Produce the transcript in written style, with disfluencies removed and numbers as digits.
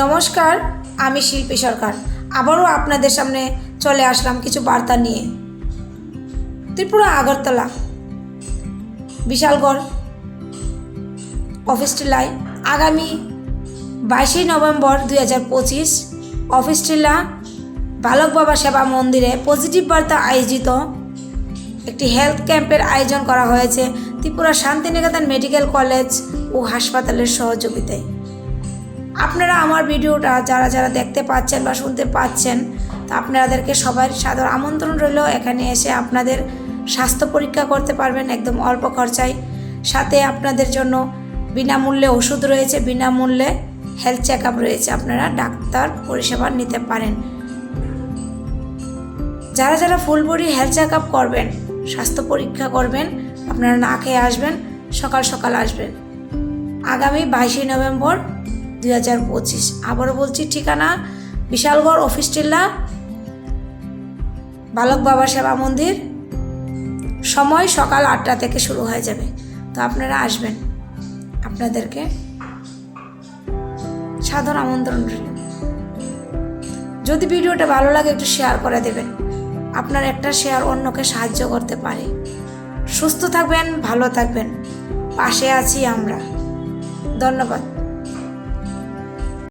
নমস্কার, আমি শিল্পী সরকার আবারও আপনাদের সামনে চলে আসলাম কিছু বার্তা নিয়ে। ত্রিপুরা আগরতলা বিশালগড় অফিস টিলায় আগামী 22 নভেম্বর 2025 অফিস টিলা বালক বাবা সেবা মন্দিরে পজিটিভ বার্তা আয়োজিত একটি হেলথ ক্যাম্পের আয়োজন করা হয়েছে ত্রিপুরা শান্তিনিকেতন মেডিকেল কলেজ ও হাসপাতালের সহযোগিতায়। আপনারা আমার ভিডিওটা যারা যারা দেখতে পাচ্ছেন বা শুনতে পাচ্ছেন, তা আপনাদেরকে সবার সাদর আমন্ত্রণ রইল। এখানে এসে আপনাদের স্বাস্থ্য পরীক্ষা করতে পারবেন একদম অল্প খরচায়। সাথে আপনাদের জন্য বিনামূল্যে ওষুধ রয়েছে, বিনামূল্যে হেলথ চেক আপ রয়েছে, আপনারা ডাক্তার পরিষেবা নিতে পারেন। যারা যারা full body health check up করবেন, স্বাস্থ্য পরীক্ষা করবেন, আপনারা না খেয়ে আসবেন, সকাল সকাল আসবেন। আগামী 22 নভেম্বর 2025। আবারও বলছি, ঠিকানা বিশালগড় অফিস টিলা বালক বাবা সেবা মন্দির। সময় সকাল 8টা থেকে শুরু হয়ে যাবে। তো আপনারা আসবেন, আপনাদেরকে সাধারণ আমন্ত্রণ রইল। যদি ভিডিওটা ভালো লাগে একটু শেয়ার করে দেবেন। আপনার একটা শেয়ার অন্যকে সাহায্য করতে পারে। সুস্থ থাকবেন, ভালো থাকবেন, পাশে আছি আমরা। ধন্যবাদ।